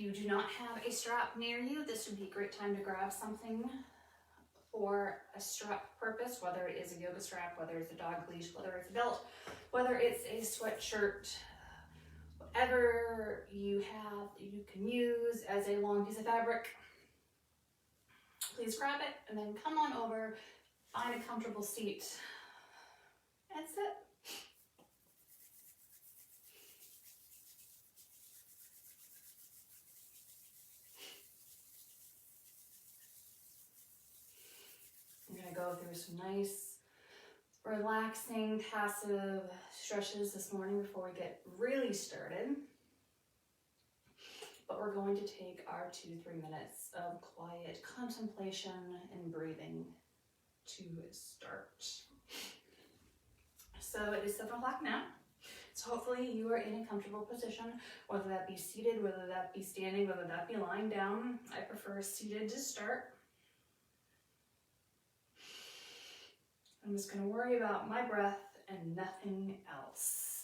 you do not have a strap near you, this would be a great time to grab something for a strap purpose, whether it is a yoga strap, whether it's a dog leash, whether it's a belt, whether it's a sweatshirt, whatever you have that you can use as a long piece of fabric. Please grab it and then come on over, find a comfortable seat, and sit. I'm gonna go through some nice, relaxing, passive stretches this morning before we get really started. But we're going to take our 2-3 minutes of quiet contemplation and breathing to start. So it is 7 o'clock now. So hopefully you are in a comfortable position, whether that be seated, whether that be standing, whether that be lying down. I prefer seated to start. I'm just going to worry about my breath and nothing else.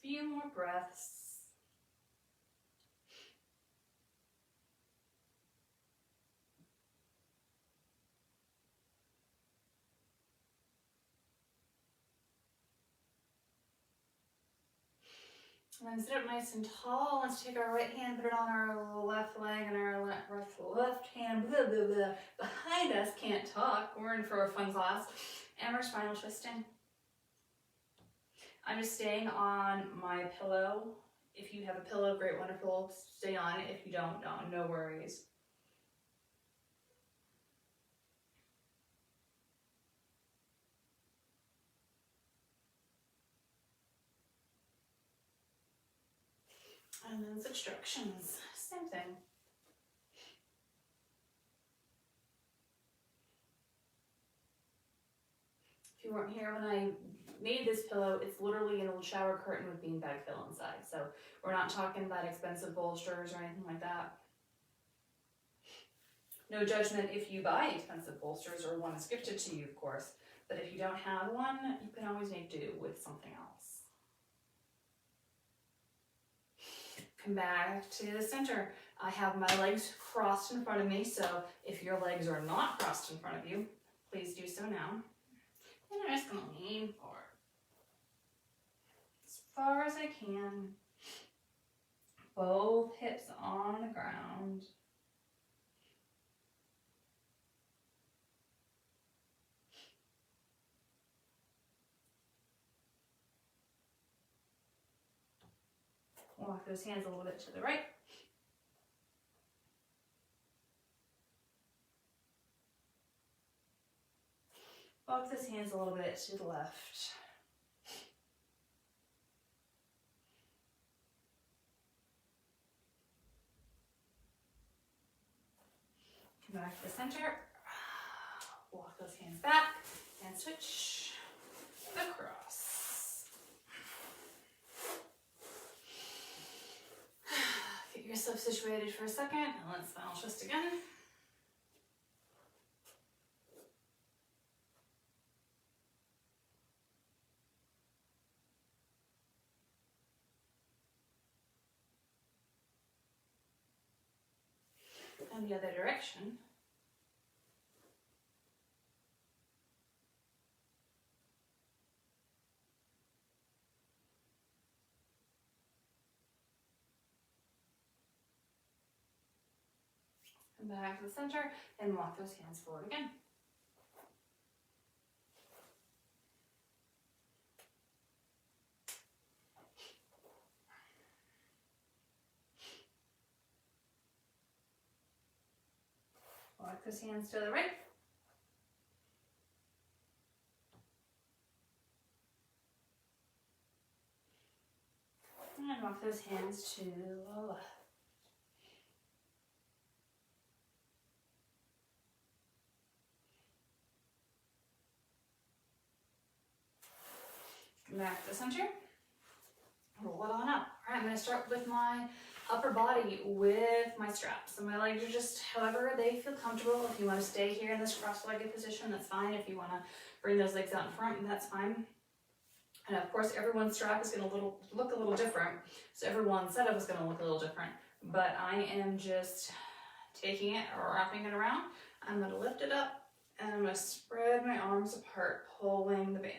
Few more breaths. And then sit up nice and tall. Let's take our right hand, put it on our left leg, and our left hand blah, blah, blah, behind us. Can't talk. We're in for a fun class. And we're spinal twisting. I'm just staying on my pillow. If you have a pillow, great, wonderful, stay on it. If you don't, no worries. And then instructions, same thing. If you weren't here when I made this pillow, it's literally an old shower curtain with beanbag fill inside. So we're not talking about expensive bolsters or anything like that. No judgment if you buy expensive bolsters or one is gifted to you, of course. But if you don't have one, you can always make do with something else. Come back to the center. I have my legs crossed in front of me, so if your legs are not crossed in front of you, please do so now. And I'm just going to lean forward as far as I can. Both hips on the ground. Walk those hands a little bit to the right. Walk those hands a little bit to the left. Come back to the center. Walk those hands back and switch across. Get yourself situated for a second and let's final twist again. And the other direction. And back to the center and walk those hands forward again. Walk those hands to the right. And walk those hands to the left. Come back to the center. Roll it on up. All right, I'm going to start with my upper body with my straps. So my legs are just however they feel comfortable. If you want to stay here in this cross-legged position, that's fine. If you want to bring those legs out in front, that's fine. And of course, everyone's strap is going to look a little different. So everyone's setup is going to look a little different. But I am just taking it, wrapping it around. I'm going to lift it up and I'm going to spread my arms apart, pulling the band.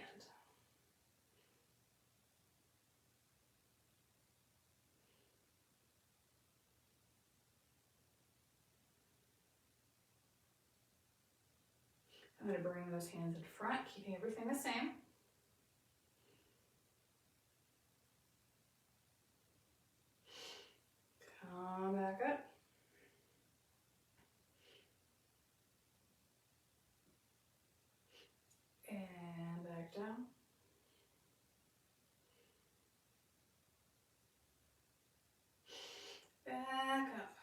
I'm going to bring those hands in front, keeping everything the same. Come back up. And back down. Back up.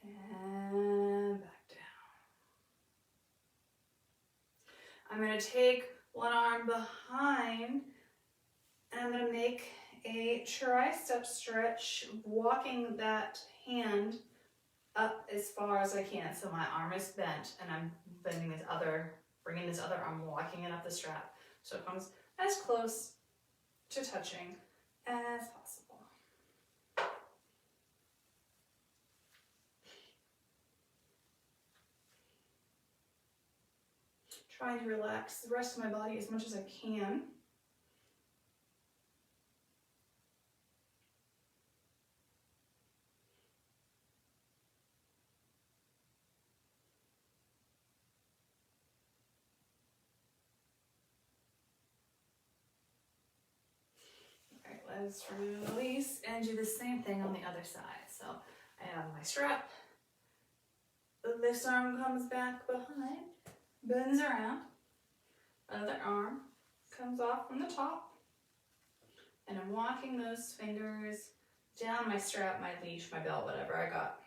And back down. I'm going to take one arm behind and I'm going to make a tricep stretch, walking that hand up as far as I can. So my arm is bent and I'm bringing this other arm, walking it up the strap. So it comes as close to touching as possible. Trying to relax the rest of my body as much as I can. Let's release and do the same thing on the other side. So I have my strap, this arm comes back behind, bends around, other arm comes off from the top, and I'm walking those fingers down my strap, my leash, my belt, whatever I got.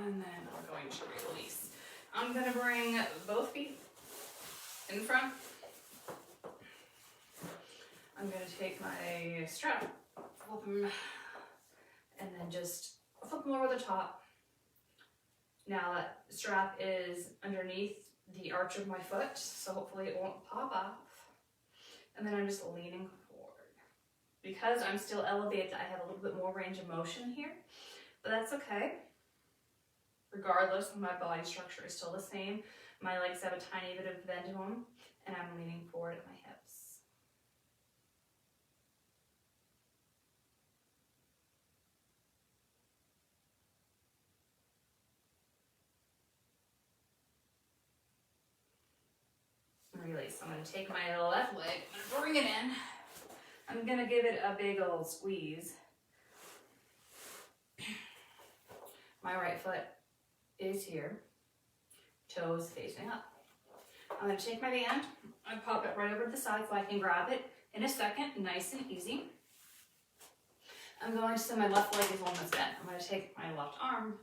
And then we're going to release. I'm going to bring both feet in front. I'm going to take my strap, flip them, and then just flip them over the top. Now that strap is underneath the arch of my foot, so hopefully it won't pop off. And then I'm just leaning forward. Because I'm still elevated, I have a little bit more range of motion here, but that's okay. Regardless, my body structure is still the same. My legs have a tiny bit of bend to them, and I'm leaning forward at my hips. Release. I'm going to take my left leg, I'm going to bring it in. I'm going to give it a big old squeeze. My right foot is here, toes facing up. I'm going to take my band, I pop it right over to the side so I can grab it in a second, nice and easy. I'm going to, so my left leg is almost bent. I'm going to take my left arm,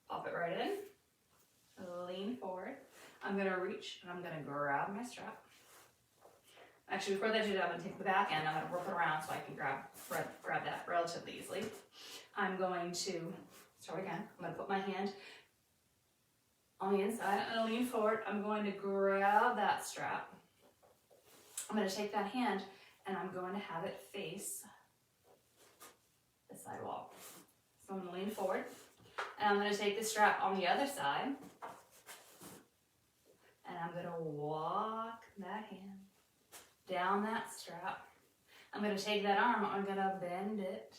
pop it right in, lean forward. I'm going to reach and I'm going to grab my strap. Actually, before I do that, I'm going to take the back end, I'm going to whip it around so I can grab that relatively easily. I'm going to start again. I'm going to put my hand on the inside. I'm going to lean forward. I'm going to grab that strap. I'm going to take that hand and I'm going to have it face the sidewall. So I'm going to lean forward and I'm going to take the strap on the other side and I'm going to walk that hand down that strap. I'm going to take that arm, I'm going to bend it,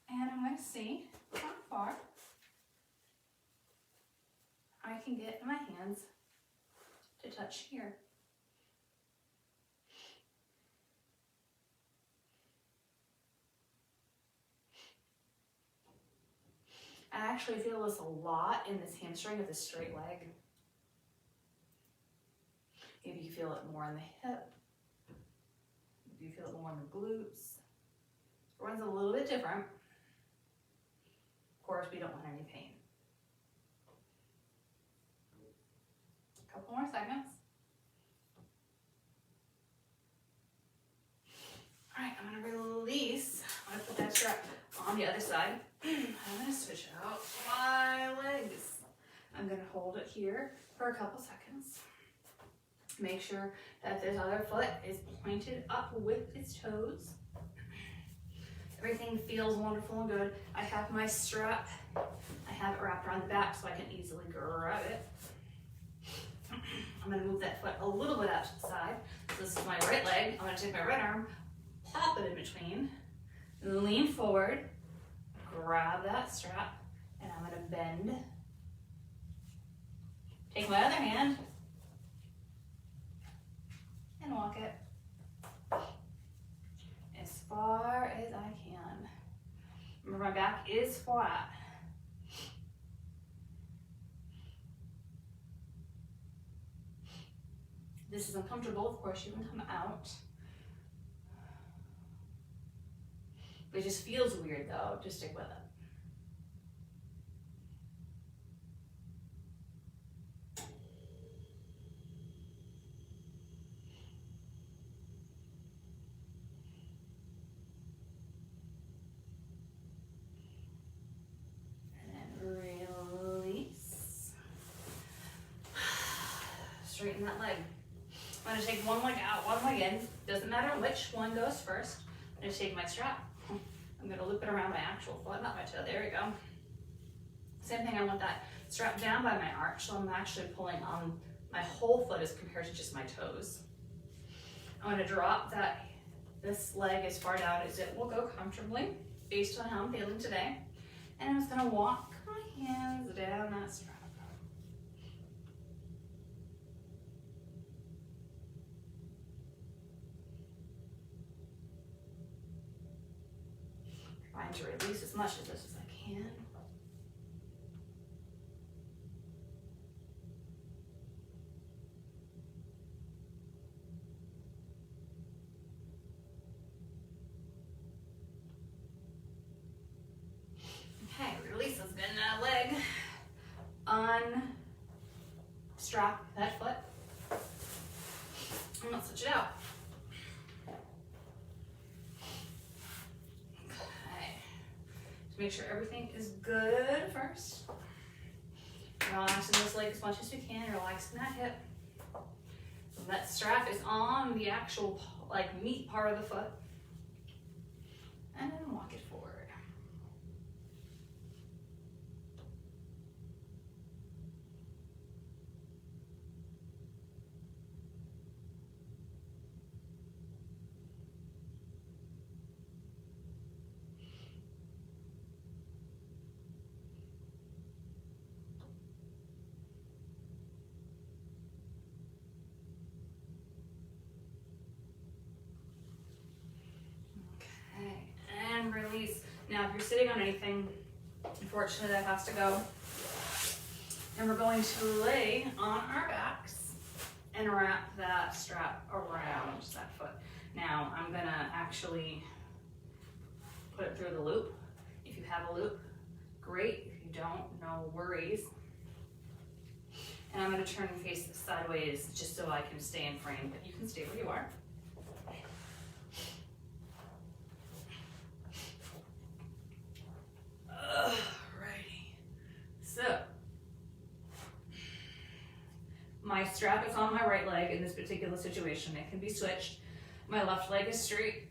and I'm going to see how far I can get my hands to touch here. I actually feel this a lot in this hamstring of the straight leg. Maybe you feel it more in the hip. Maybe you feel it more in the glutes. Everyone's a little bit different. Of course, we don't want any pain. A couple more seconds. All right, I'm gonna release. I'm gonna put that strap on the other side. I'm gonna switch out my legs. I'm gonna hold it here for a couple seconds. Make sure that this other foot is pointed up with its toes. Everything feels wonderful and good. I have my strap. I have it wrapped around the back so I can easily grab it. I'm gonna move that foot a little bit out to the side. So this is my right leg. I'm gonna take my right arm, pop it in between, lean forward, grab that strap, and I'm gonna bend. Take my other hand, and walk it as far as I can. Remember, my back is flat. This is uncomfortable, of course you can come out. It just feels weird though, just stick with it. Straighten that leg. I'm going to take one leg out, one leg in. Doesn't matter which one goes first. I'm going to take my strap. I'm going to loop it around my actual foot, not my toe. There we go. Same thing, I want that strap down by my arch, so I'm actually pulling on my whole foot as compared to just my toes. I'm going to drop this leg as far down as it will go comfortably, based on how I'm feeling today. And I'm just going to walk my hands down that strap. Trying to release as much of this as I can. Okay, release. Let's bend that leg. Unstrap that foot. And let's switch it out. Make sure everything is good first. Relaxing this leg as much as you can, relaxing that hip. That strap is on the actual meat part of the foot. And then walk it forward. you're sitting on anything, unfortunately that has to go. And we're going to lay on our backs and wrap that strap around that foot. Now I'm gonna actually put it through the loop. If you have a loop, great. If you don't, no worries. And I'm gonna turn and face sideways just so I can stay in frame, but you can stay where you are. Alrighty. So, my strap is on my right leg in this particular situation. It can be switched. My left leg is straight.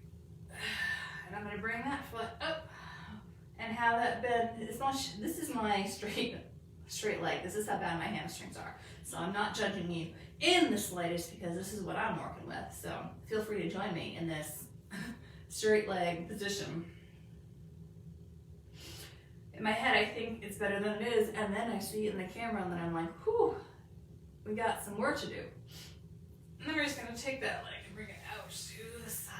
And I'm gonna bring that foot up and have that bend as much. This is my straight leg. This is how bad my hamstrings are. So I'm not judging you in the slightest because this is what I'm working with. So feel free to join me in this straight leg position. In my head, I think it's better than it is, and then I see it in the camera, and then I'm like, whew, we got some work to do. And then we're just gonna take that leg and bring it out to the side.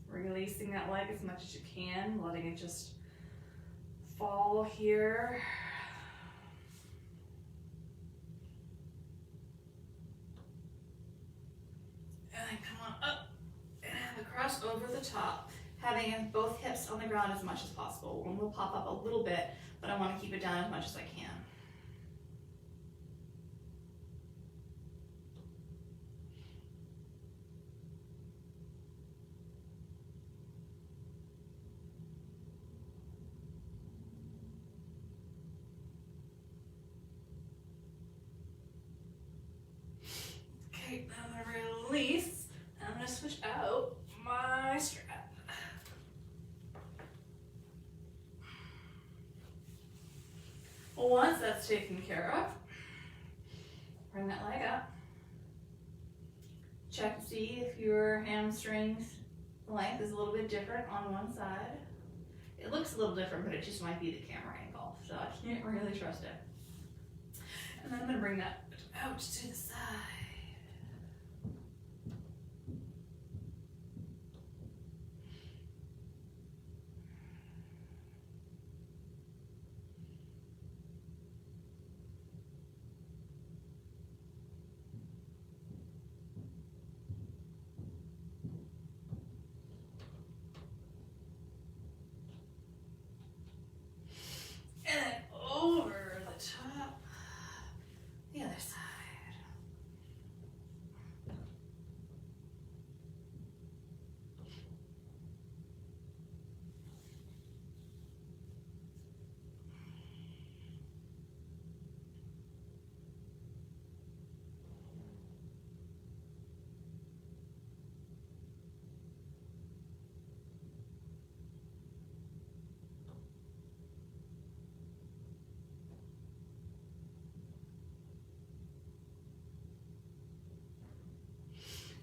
Releasing that leg as much as you can, letting it just fall here. And then come on up and have a cross over the top, having both hips on the ground as much as possible. One will pop up a little bit, but I want to keep it down as much as I can. Okay, now I'm going to release. I'm going to switch out my strap. Once that's taken care of, bring that leg up. Check to see if your hamstrings length is a little bit different on one side. It looks a little different, but it just might be the camera angle, so I can't really trust it. And then I'm going to bring that out to the side. And then over the top, the other side.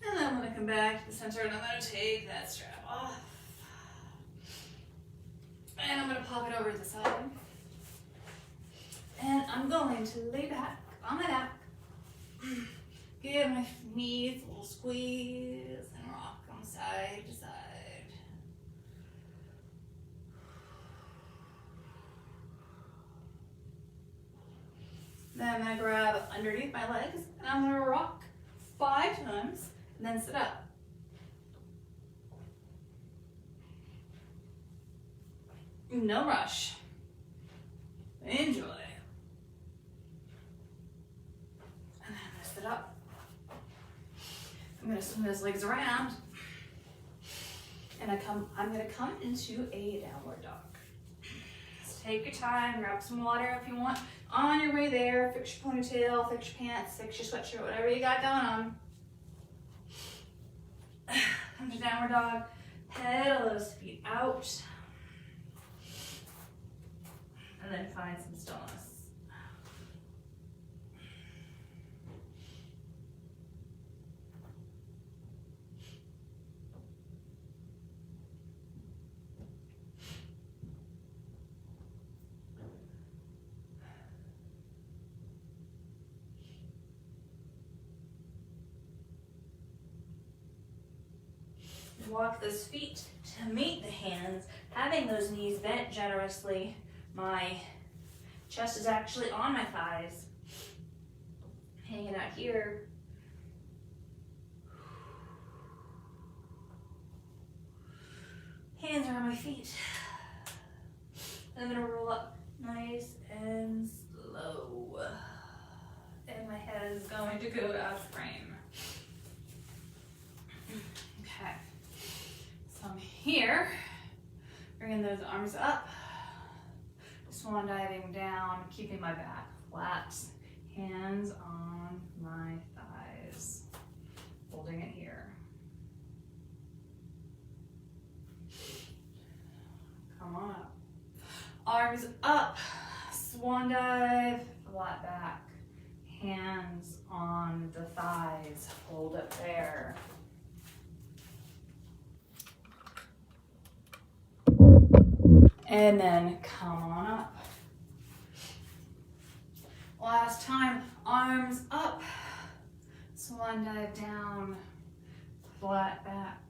And then I'm going to come back to the center and I'm going to take that strap off. And I'm going to pop it over to the side. And I'm going to lay back on my back. Give my knees a little squeeze and rock from side to side. Then I'm going to grab underneath my legs and I'm going to rock 5 times and then sit up. No rush. Enjoy. And then I'm going to sit up. I'm going to swing those legs around. And I'm going to come into a downward dog. So take your time, grab some water if you want. On your way there, fix your ponytail, fix your pants, fix your sweatshirt, whatever you got going on. Come to downward dog. Pedal those feet out. And then find some stillness. Walk those feet to meet the hands, having those knees bent generously. My chest is actually on my thighs. Hanging out here. Hands are on my feet. I'm gonna roll up nice and slow. And my head is going to go out of frame. Okay. So I'm here, bringing those arms up, swan diving down, keeping my back flat, hands on my thighs, holding it here. Come on up. Arms up, swan dive, flat back, hands on the thighs, hold it there. And then come on up. Last time, arms up, swan dive down, flat back.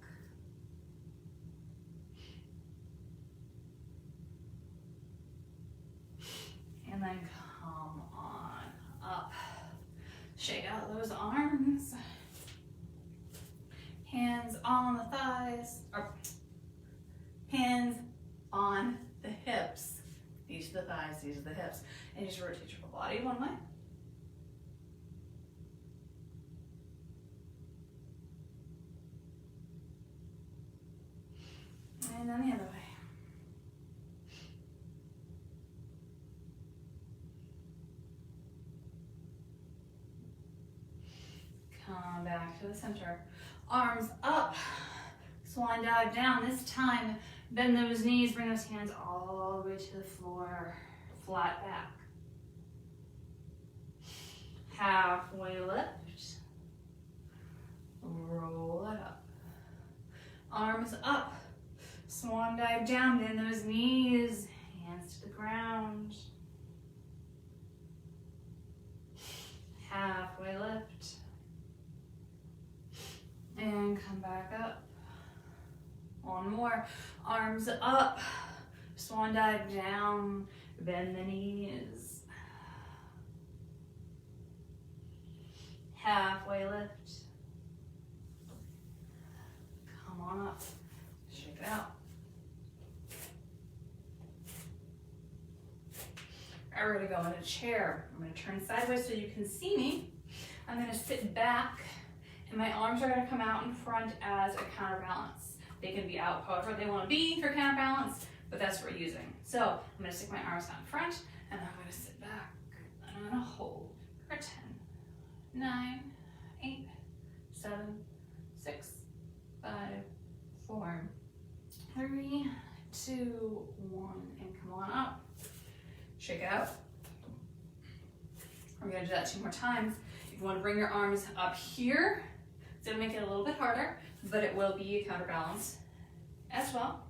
And then come on up. Shake out those arms. Hands on the thighs, or hands on the hips. These are the thighs, these are the hips. And just rotate your whole body one way. And then the other way. Come back to the center. Arms up, swan dive down. This time, bend those knees, bring those hands all the way to the floor, flat back. Halfway lift, roll it up. Arms up, swan dive down, bend those knees, hands to the ground. Halfway lift. And come back up. One more. Arms up. Swan dive down. Bend the knees. Halfway lift. Come on up. Shake it out. Alright, we're gonna go in a chair. I'm gonna turn sideways so you can see me. I'm gonna sit back. And my arms are going to come out in front as a counterbalance. They can be out however they want to be for counterbalance, but that's what we're using. So I'm going to stick my arms out in front, and I'm going to sit back, and I'm going to hold for 10, 9, 8, 7, 6, 5, 4, 3, 2, 1, and come on up. Shake it out. We're going to do that 2 more times. If you want to bring your arms up here, it's going to make it a little bit harder, but it will be a counterbalance as well.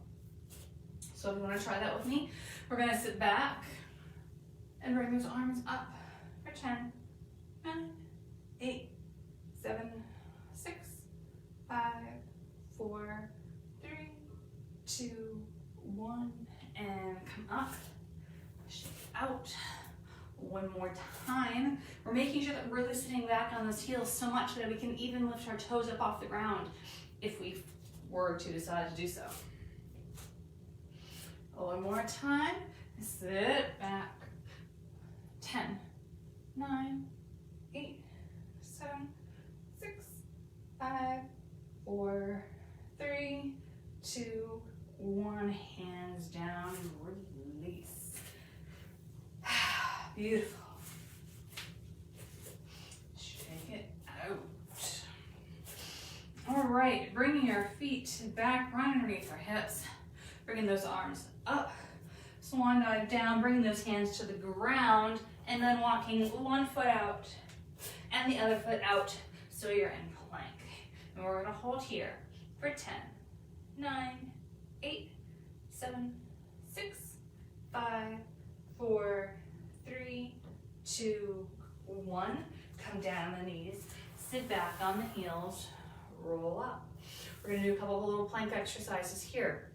So if you want to try that with me, we're going to sit back and bring those arms up for 10, 9, 8, 7, 6, 5, 4, 3, 2, 1, and come up. Shake it out. One more time. We're making sure that we're really sitting back on those heels so much that we can even lift our toes up off the ground if we were to decide to do so. One more time. Sit back. 10, 9, 8, 7, 6, 5, 4, 3, 2, 1. Hands down and release. Beautiful. Shake it out. All right, bringing our feet back right underneath our hips. Bringing those arms up. Swan dive down, bringing those hands to the ground, and then walking one foot out and the other foot out so you're in plank. And we're gonna hold here for 10, 9, 8, 7, 6, 5, 4, 3, 2, 1. Come down on the knees. Sit back on the heels. roll up. We're gonna do a couple of little plank exercises here.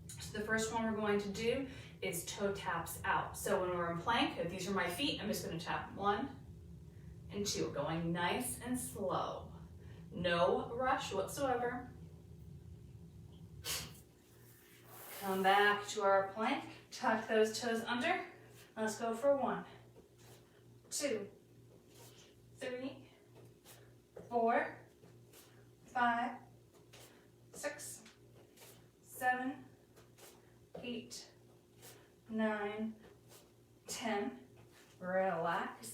So the first one we're going to do is toe taps out. So when we're in plank, if these are my feet, I'm just gonna tap 1 and 2, going nice and slow. No rush whatsoever. Come back to our plank, tuck those toes under. Let's go for 1, 2, 3, 4, 5, 6, 7, 8, 9, 10. Relax.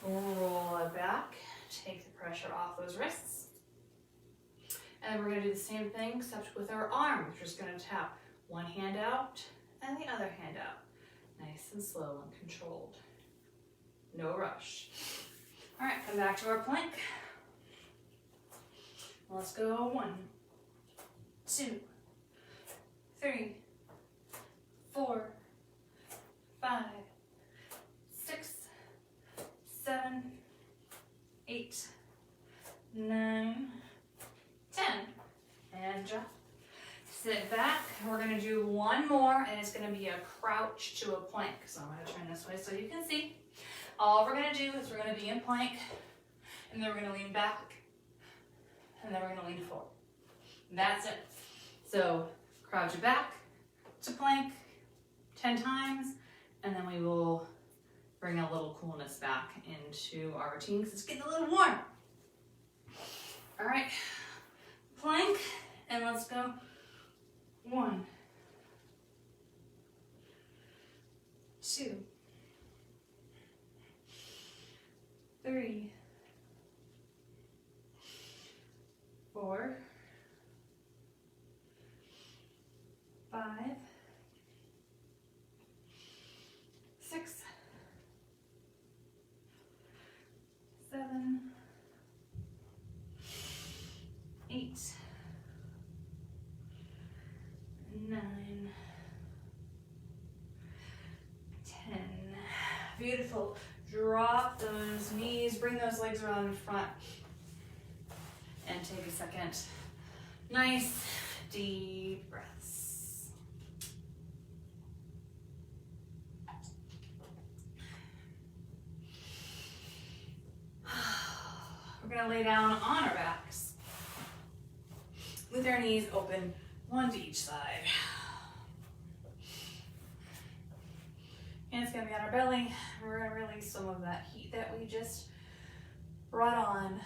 Roll it back. Take the pressure off those wrists. And we're going to do the same thing except with our arms. We're just going to tap one hand out and the other hand out. Nice and slow and controlled. No rush. All right, come back to our plank. Let's go 1, 2, 3, 4, 5, 6, 7, 8, 9, 10. And drop. Sit back. We're going to do one more, and it's going to be a crouch to a plank. So I'm going to turn this way so you can see. All we're going to do is we're going to be in plank, and then we're going to lean back, and then we're going to lean forward. That's it. So crouch it back to plank 10 times, and then we will bring a little coolness back into our routine because it's getting a little warm. All right, plank, and let's go 1, 2, 3, 4, 5, 6, 7, 8, 9, 10. Beautiful. Drop those knees, bring those legs around in front, and take a second. Nice, deep breaths. We're gonna lay down on our backs with our knees open, one to each side. Hands gonna be on our belly. We're gonna release some of that heat that we just brought on.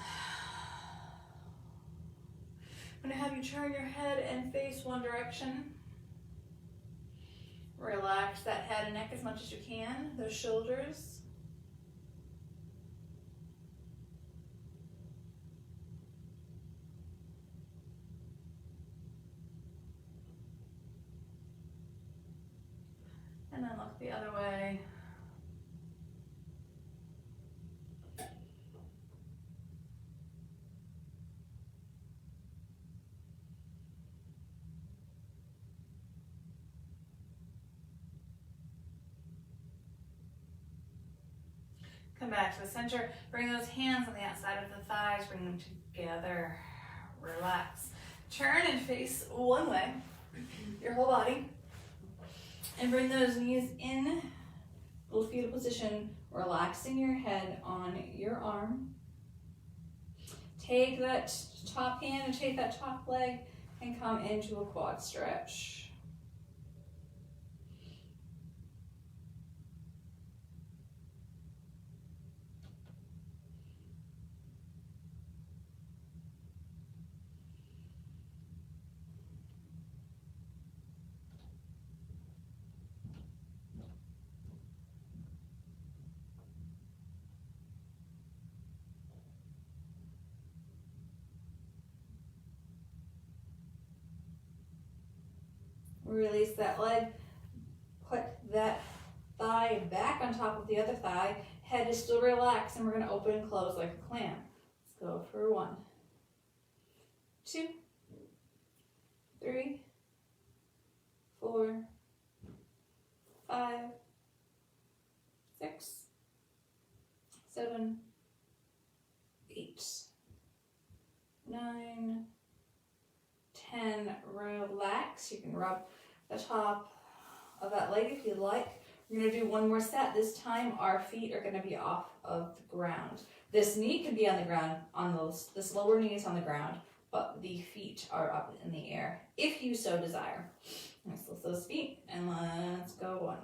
I'm gonna have you turn your head and face one direction. Relax that head and neck as much as you can, those shoulders. And then look the other way. Come back to the center. Bring those hands on the outside of the thighs. Bring them together. Relax. Turn and face one way, your whole body. And bring those knees in, little fetal position, relaxing your head on your arm. Take that top hand and take that top leg and come into a quad stretch. Release that leg, put that thigh back on top of the other thigh, head is still relaxed, and we're going to open and close like a clam. Let's go for 1, 2, 3, 4, 5, 6, 7, 8, 9, relax. You can rub the top of that leg if you'd like. We're going to do one more set. This time our feet are going to be off of the ground. This knee can be on the ground, this lower knee is on the ground, but the feet are up in the air, if you so desire. Let's lift those feet and let's go. 1,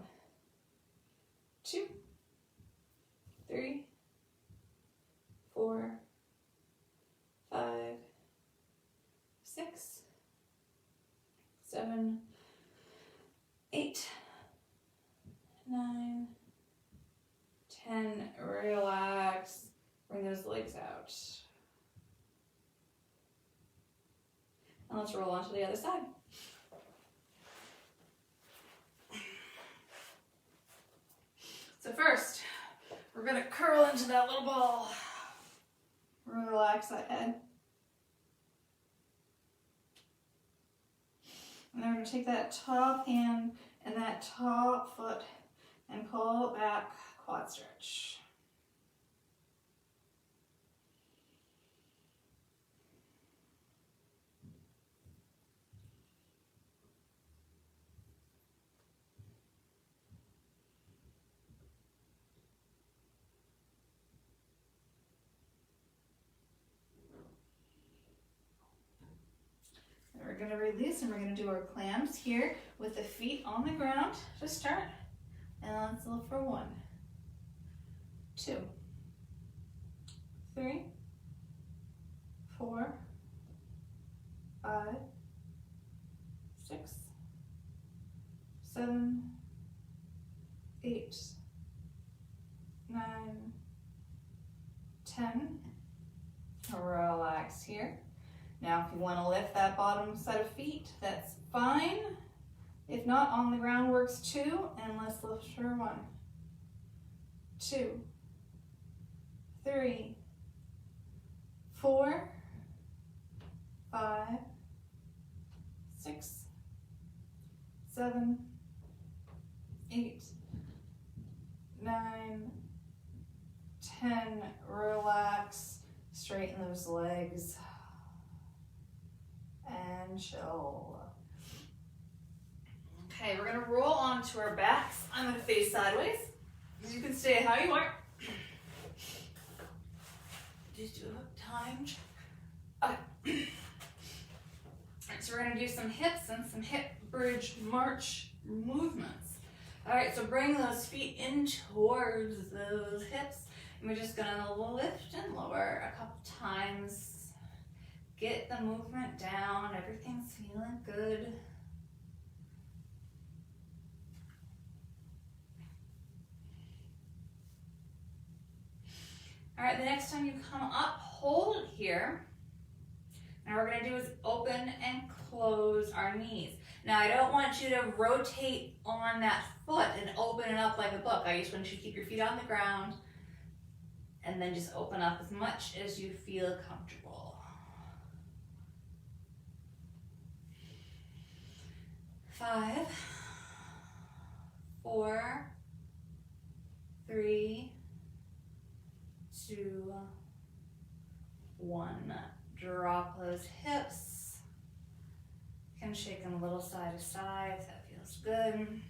2, 3, 4, 5, 6, 7, 8, 9, 10. Relax. Bring those legs out. And let's roll on to the other side. So first, we're going to curl into that little ball. Relax that head. And then we're going to take that top hand and that top foot and pull it back, quad stretch. We're going to release and we're going to do our clams here with the feet on the ground to start. And let's look for 1, 2, 3, 4, 5, 6, 7, 8, 9, 10. Relax here. Now, if you want to lift that bottom set of feet, that's fine. If not, on the ground works too. And let's lift for 1, 2, 3, 4, 5, 6, 7, 8, 9, 10. Relax. Straighten those legs. And chill. Okay, we're gonna roll onto our backs. I'm gonna face sideways. You can stay how you are. Just do a time check. Okay. So we're gonna do some hips and some hip bridge march movements. All right, so bring those feet in towards those hips. And we're just gonna lift and lower a couple times. Get the movement down. Everything's feeling good. All right, the next time you come up, hold it here. Now what we're gonna do is open and close our knees. Now I don't want you to rotate on that foot and open it up like a book. I just want you to keep your feet on the ground and then just open up as much as you feel comfortable. 5, 4, 3, 2, 1. Drop those hips. You can shake them a little side to side if that feels good.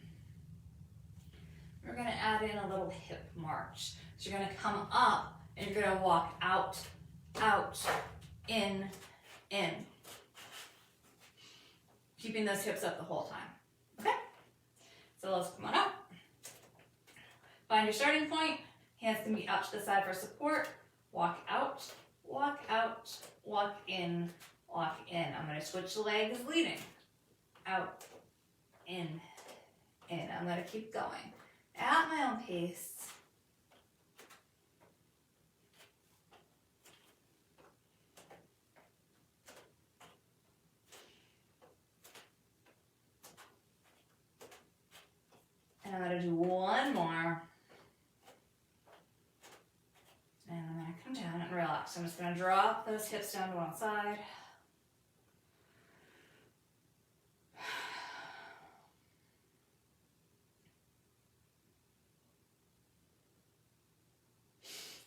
We're going to add in a little hip march. So you're going to come up and you're going to walk out, out, in. Keeping those hips up the whole time. Okay? So let's come on up. Find your starting point. Hands can be out to the side for support. Walk out, walk out, walk in, walk in. I'm going to switch legs leading. Out, in. I'm going to keep going at my own pace. And I'm going to do one more. And I'm going to come down and relax. I'm just going to drop those hips down to one side.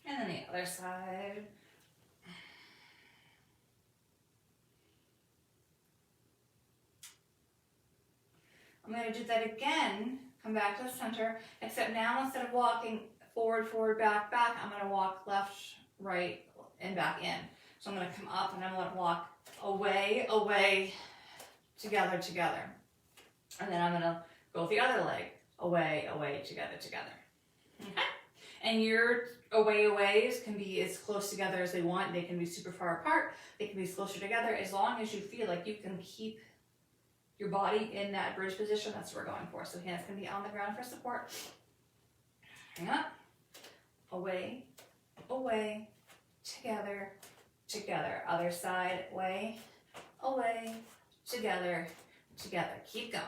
And then the other side. I'm going to do that again. Come back to the center, except now instead of walking forward, forward, back, back, I'm going to walk left, right, and back in. So I'm going to come up and I'm going to walk away, away, together, together. And then I'm going to go with the other leg, away, away, together, together. Okay? And your aways can be as close together as they want. They can be super far apart. They can be closer together as long as you feel like you can keep your body in that bridge position. That's what we're going for. So hands can be on the ground for support. Hang up. Away, away, together, together. Other side, away, together, together. Keep going.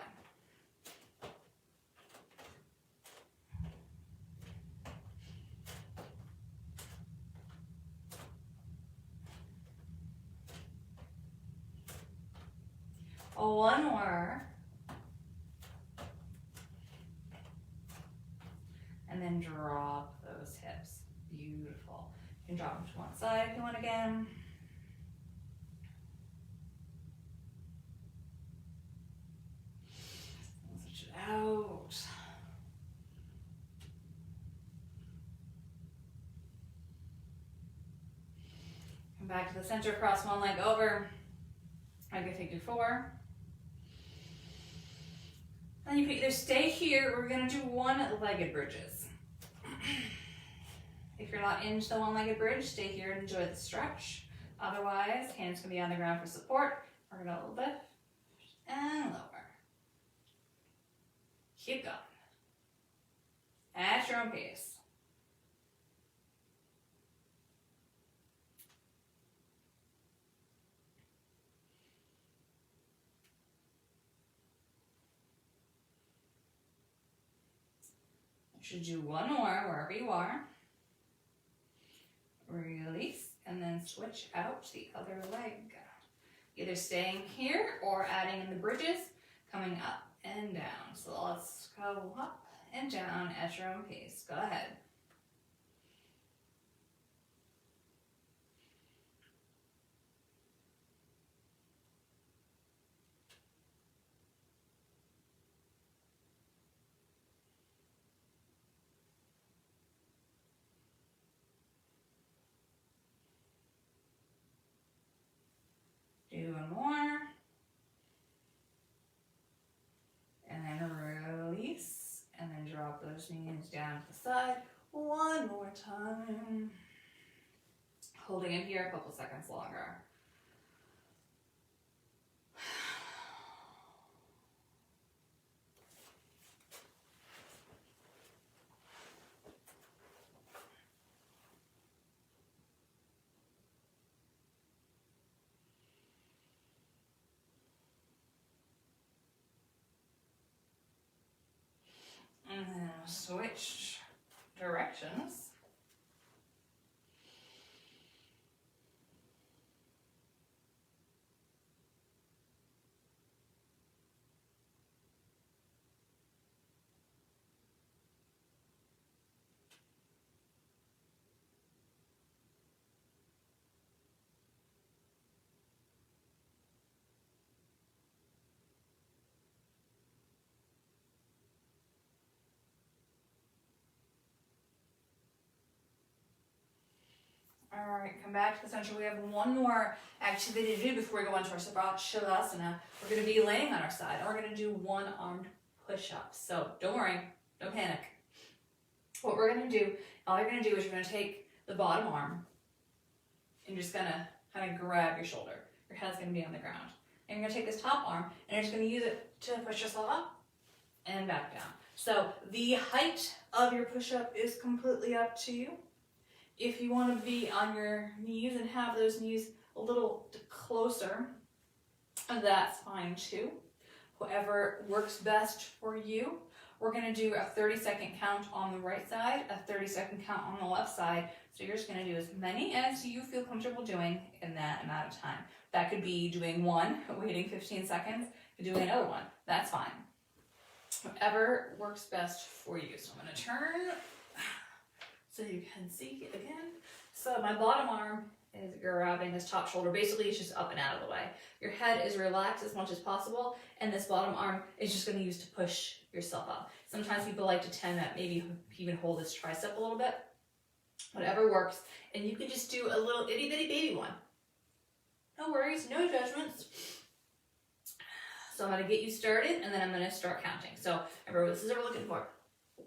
One more. And then drop those hips. Beautiful. You can drop them to one side if you want again. Switch it out. Come back to the center, cross one leg over. I can figure 4. And you can either stay here or we're going to do one-legged bridges. If you're not into the one-legged bridge, stay here and enjoy the stretch. Otherwise, hands can be on the ground for support. We're going to lift and lower. Keep going. At your own pace. You should do one more wherever you are. Release, and then switch out to the other leg. Either staying here or adding in the bridges, coming up and down. So let's go up and down at your own pace. Go ahead. Do one more. And then release. And then drop those knees down to the side. One more time. Holding it here a couple seconds longer. And then switch directions. All right, come back to the center. We have one more activity to do before we go into our Shavasana. We're going to be laying on our side, and we're going to do one-armed push-ups. So don't worry, don't panic. What we're going to do, all you're going to do is you're going to take the bottom arm, and you're just going to kind of grab your shoulder. Your head's going to be on the ground. And you're going to take this top arm, and you're just going to use it to push yourself up and back down. So the height of your push-up is completely up to you. If you want to be on your knees and have those knees a little closer, that's fine too. Whatever works best for you. We're going to do a 30-second count on the right side, a 30-second count on the left side. So you're just going to do as many as you feel comfortable doing in that amount of time. That could be doing one, waiting 15 seconds, doing another one. That's fine. Whatever works best for you. So I'm going to turn so you can see it again. So my bottom arm is grabbing this top shoulder. Basically, it's just up and out of the way. Your head is relaxed as much as possible, and this bottom arm is just going to use to push yourself up. Sometimes people like to tend to maybe even hold this tricep a little bit. Whatever works. And you can just do a little itty bitty baby one. No worries, no judgments. So I'm going to get you started, and then I'm going to start counting. So remember, this is what we're looking for.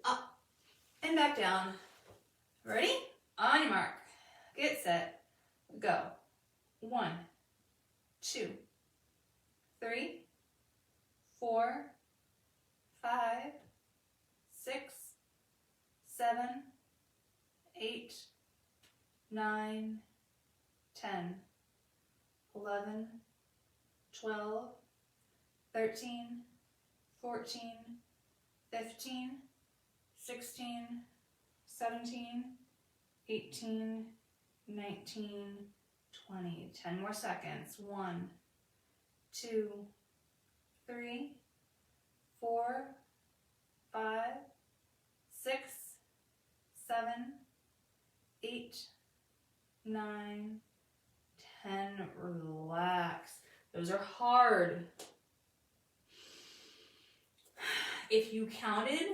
Up and back down. Ready? On your mark. Get set. Go. 1, 2, 3, 4, 5, 6, 7, 8, 9, 10, 11, 12, 13, 14, 15, 16, 17, 18, 19, 20. 10 more seconds. 1, 2, 3, 4, 5, 6, 7, 8, 9, 10. Relax. Those are hard. If you counted,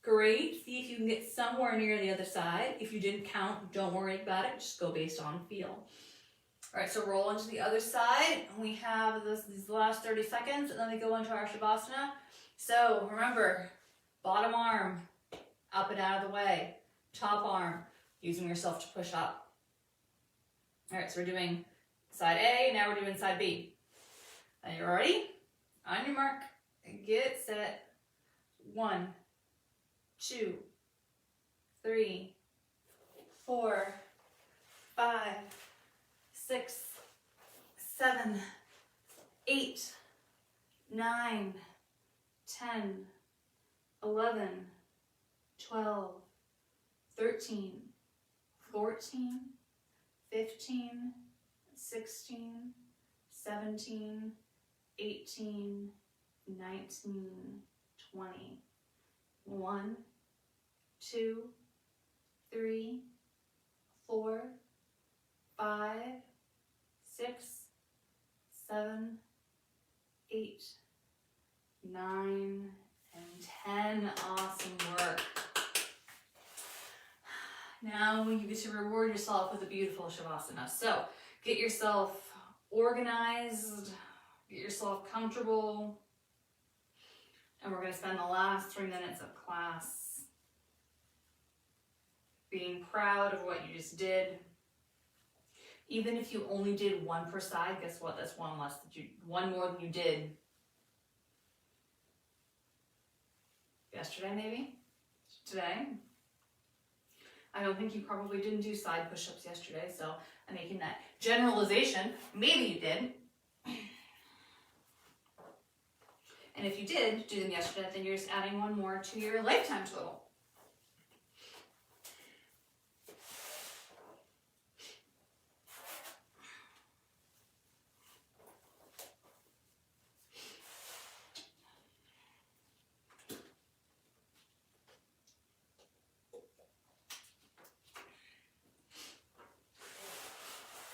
great. See if you can get somewhere near the other side. If you didn't count, don't worry about it. Just go based on feel. All right, so roll into the other side. We have these last 30 seconds, and then we go into our Shavasana. So remember, bottom arm up and out of the way. Top arm, using yourself to push up. All right, so we're doing side A, now we're doing side B. Are you ready? On your mark, get set. 1, 2, 3, 4, 5, 6, 7, 8, 9, 10, 11, 12, 13, 14, 15, 16, 17, 18, 19, 20. 1, 2, 3, 4, 5, 6, 7, 8, 9, and 10. Awesome work. Now you get to reward yourself with a beautiful Shavasana. So get yourself organized, get yourself comfortable. And we're going to spend the last 3 minutes of class being proud of what you just did. Even if you only did 1 per side, guess what? That's one more than you did yesterday, maybe? Today? I don't think you probably didn't do side push-ups yesterday, so I'm making that generalization. Maybe you did. And if you did do them yesterday, then you're just adding 1 more to your lifetime total.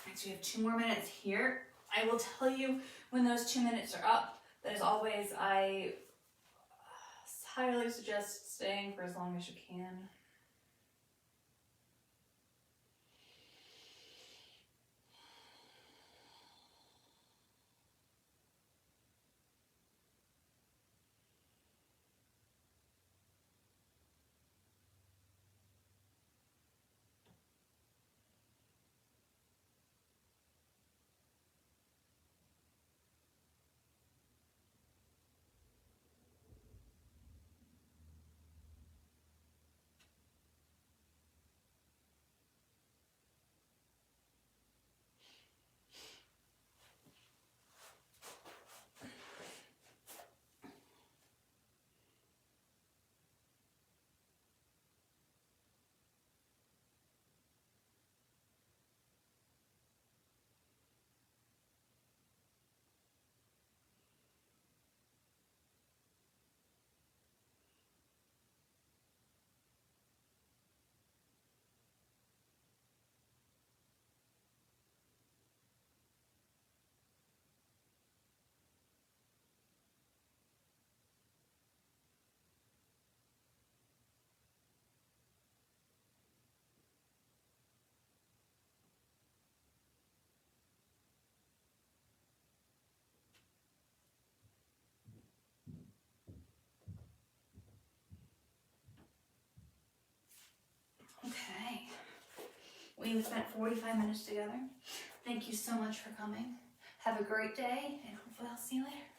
Right, so we have 2 more minutes here. I will tell you when those 2 minutes are up. But as always, I highly suggest staying for as long as you can. We spent 45 minutes together. Thank you so much for coming. Have a great day, and hopefully I'll see you later.